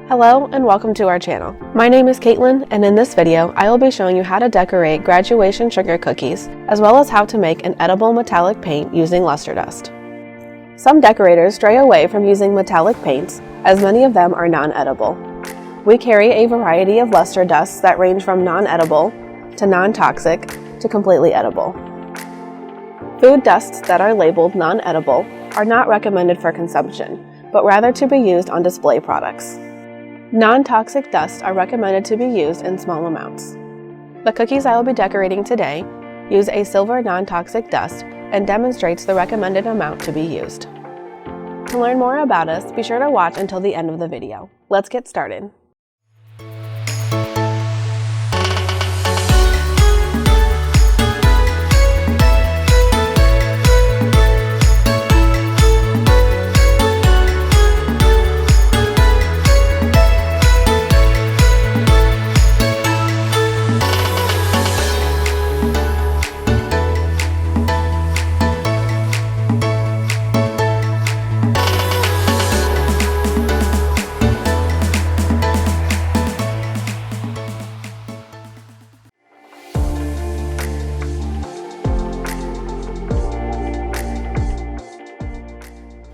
Hello and welcome to our channel. My name is Caitlin, and in this video I will be showing you how to decorate graduation sugar cookies, as well as how to make an edible metallic paint using luster dust. Some decorators stray away from using metallic paints, as many of them are non-edible. We carry a variety of luster dusts that range from non-edible to non-toxic to completely edible. Food dusts that are labeled non-edible are not recommended for consumption, but rather to be used on display products. Non-toxic dusts are recommended to be used in small amounts. The cookies I will be decorating today use a silver non-toxic dust and demonstrates the recommended amount to be used. To learn more about us, be sure to watch until the end of the video. Let's get started.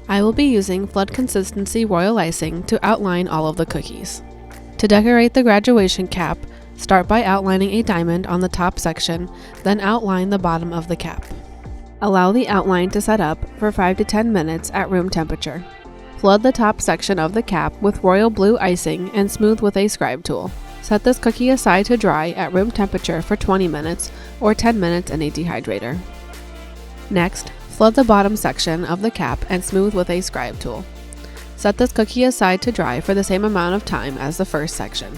I will be using flood consistency royal icing to outline all of the cookies. To decorate the graduation cap, start by outlining a diamond on the top section, then outline the bottom of the cap. Allow the outline to set up for 5 to 10 minutes at room temperature. Flood the top section of the cap with royal blue icing and smooth with a scribe tool. Set this cookie aside to dry at room temperature for 20 minutes or 10 minutes in a dehydrator. Next, flood the bottom section of the cap and smooth with a scribe tool. Set this cookie aside to dry for the same amount of time as the first section.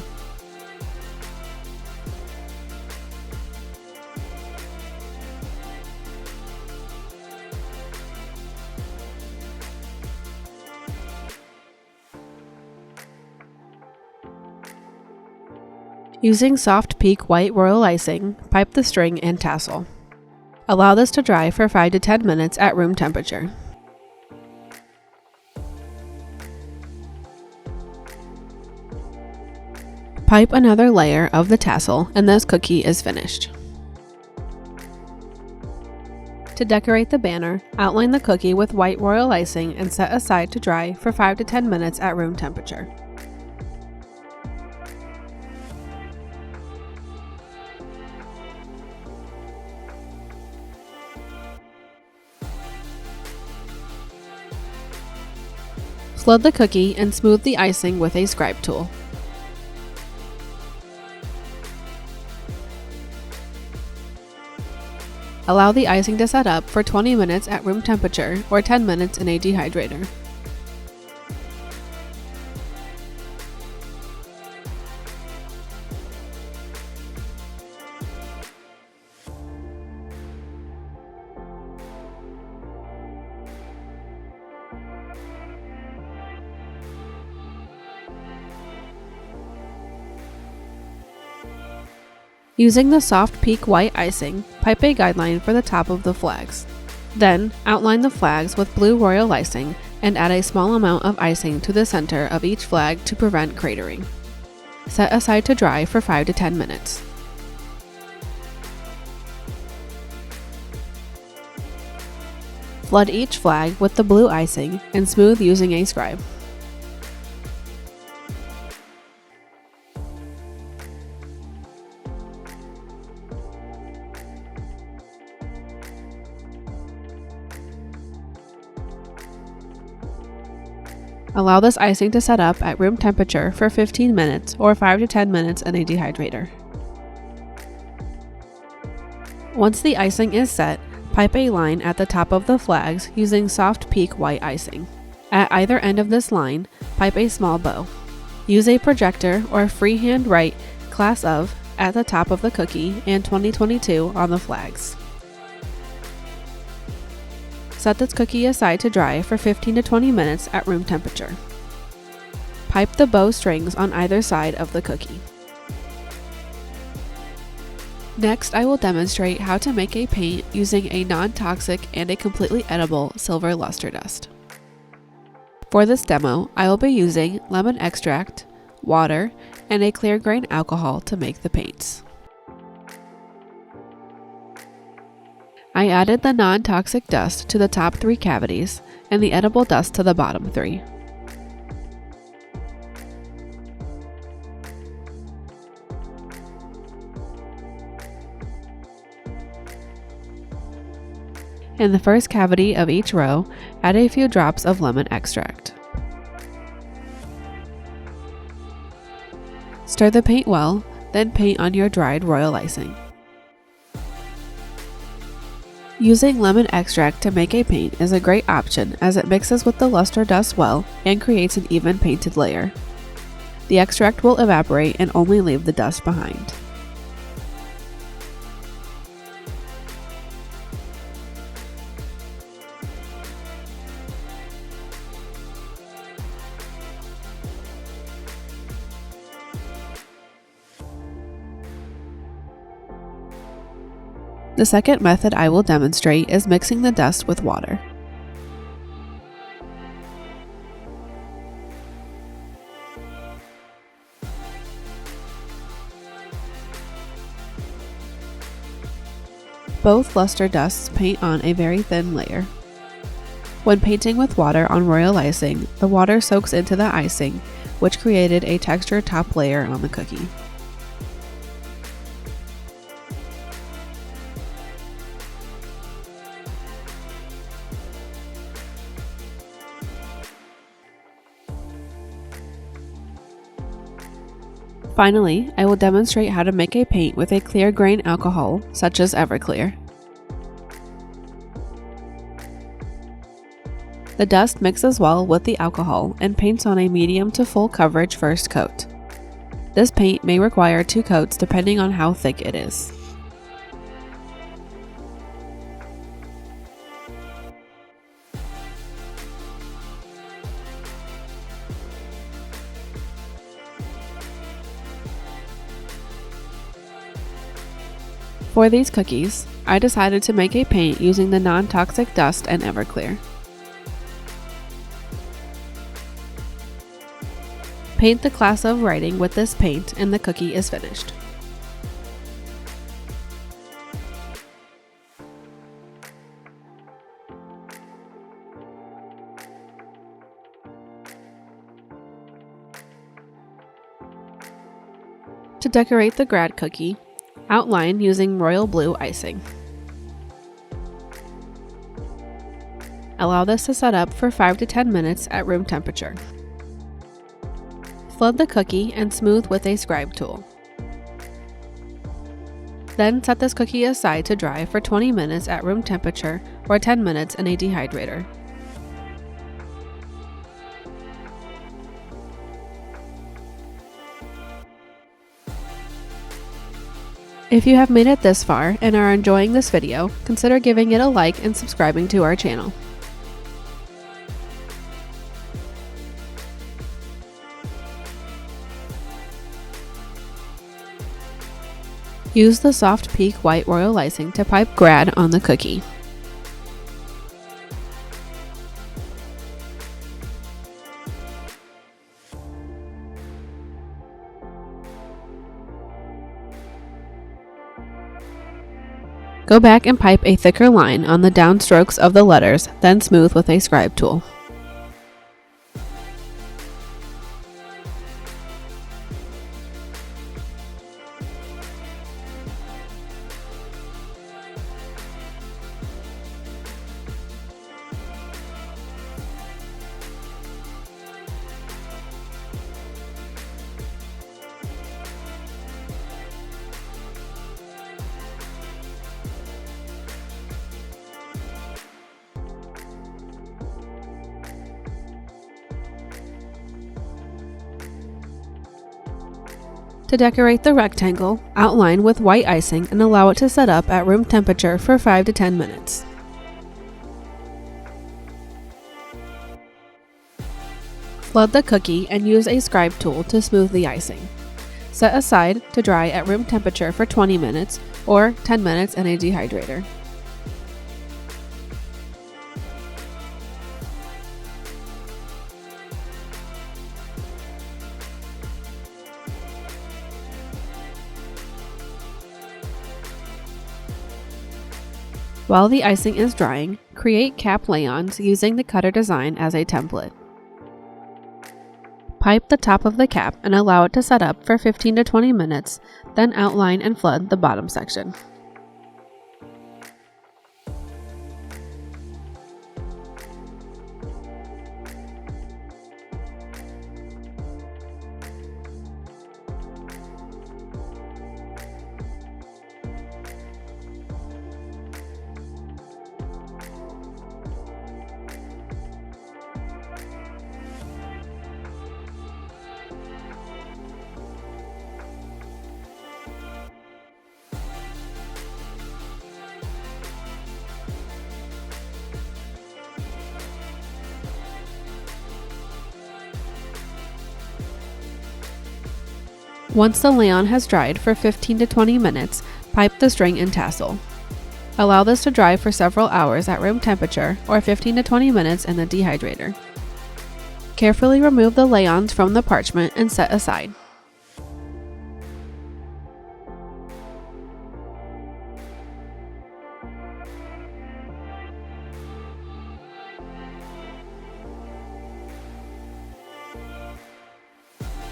Using soft peak white royal icing, pipe the string and tassel. Allow this to dry for 5 to 10 minutes at room temperature. Pipe another layer of the tassel and this cookie is finished. To decorate the banner, outline the cookie with white royal icing and set aside to dry for 5 to 10 minutes at room temperature. Flood the cookie and smooth the icing with a scribe tool. Allow the icing to set up for 20 minutes at room temperature or 10 minutes in a dehydrator. Using the soft peak white icing, pipe a guideline for the top of the flags. Then, outline the flags with blue royal icing and add a small amount of icing to the center of each flag to prevent cratering. Set aside to dry for 5 to 10 minutes. Flood each flag with the blue icing and smooth using a scribe. Allow this icing to set up at room temperature for 15 minutes or 5 to 10 minutes in a dehydrator. Once the icing is set, pipe a line at the top of the flags using soft peak white icing. At either end of this line, pipe a small bow. Use a projector or freehand write "Class of" at the top of the cookie and 2022 on the flags. Set this cookie aside to dry for 15 to 20 minutes at room temperature. Pipe the bow strings on either side of the cookie. Next, I will demonstrate how to make a paint using a non-toxic and a completely edible silver luster dust. For this demo, I will be using lemon extract, water, and a clear grain alcohol to make the paints. I added the non-toxic dust to the top 3 cavities and the edible dust to the bottom 3. In the first cavity of each row, add a few drops of lemon extract. Stir the paint well, then paint on your dried royal icing. Using lemon extract to make a paint is a great option as it mixes with the luster dust well and creates an even painted layer. The extract will evaporate and only leave the dust behind. The second method I will demonstrate is mixing the dust with water. Both luster dusts paint on a very thin layer. When painting with water on royal icing, the water soaks into the icing, which created a textured top layer on the cookie. Finally, I will demonstrate how to make a paint with a clear grain alcohol, such as Everclear. The dust mixes well with the alcohol and paints on a medium to full coverage first coat. This paint may require 2 coats depending on how thick it is. For these cookies, I decided to make a paint using the non-toxic dust and Everclear. Paint the class of writing with this paint and the cookie is finished. To decorate the grad cookie, outline using royal blue icing. Allow this to set up for 5 to 10 minutes at room temperature. Flood the cookie and smooth with a scribe tool. Then set this cookie aside to dry for 20 minutes at room temperature or 10 minutes in a dehydrator. If you have made it this far and are enjoying this video, consider giving it a like and subscribing to our channel. Use the soft peak white royal icing to pipe grad on the cookie. Go back and pipe a thicker line on the downstrokes of the letters, then smooth with a scribe tool. To decorate the rectangle, outline with white icing and allow it to set up at room temperature for 5 to 10 minutes. Flood the cookie and use a scribe tool to smooth the icing. Set aside to dry at room temperature for 20 minutes or 10 minutes in a dehydrator. While the icing is drying, create cap lay-ons using the cutter design as a template. Pipe the top of the cap and allow it to set up for 15 to 20 minutes, then outline and flood the bottom section. Once the lay-on has dried for 15 to 20 minutes, pipe the string and tassel. Allow this to dry for several hours at room temperature or 15 to 20 minutes in the dehydrator. Carefully remove the lay-ons from the parchment and set aside.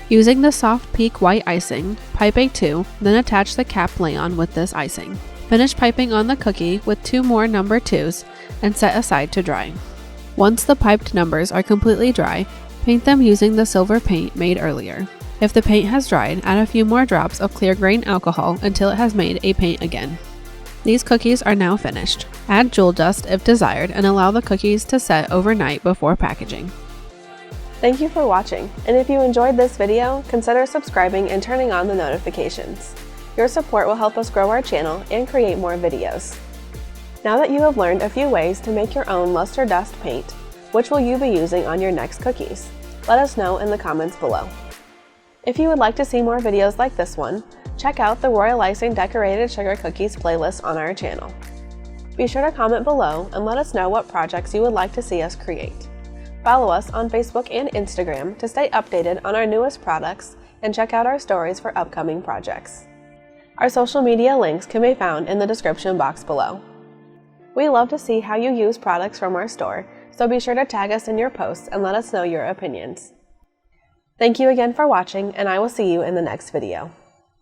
Using the soft peak white icing, pipe a 2, then attach the cap lay-on with this icing. Finish piping on the cookie with 2 more number 2s and set aside to dry. Once the piped numbers are completely dry, paint them using the silver paint made earlier. If the paint has dried, add a few more drops of clear grain alcohol until it has made a paint again. These cookies are now finished. Add jewel dust if desired and allow the cookies to set overnight before packaging. Thank you for watching, and if you enjoyed this video, consider subscribing and turning on the notifications. Your support will help us grow our channel and create more videos. Now that you have learned a few ways to make your own luster dust paint, which will you be using on your next cookies? Let us know in the comments below. If you would like to see more videos like this one, check out the Royal Icing Decorated Sugar Cookies playlist on our channel. Be sure to comment below and let us know what projects you would like to see us create. Follow us on Facebook and Instagram to stay updated on our newest products and check out our stories for upcoming projects. Our social media links can be found in the description box below. We love to see how you use products from our store, so be sure to tag us in your posts and let us know your opinions. Thank you again for watching, and I will see you in the next video.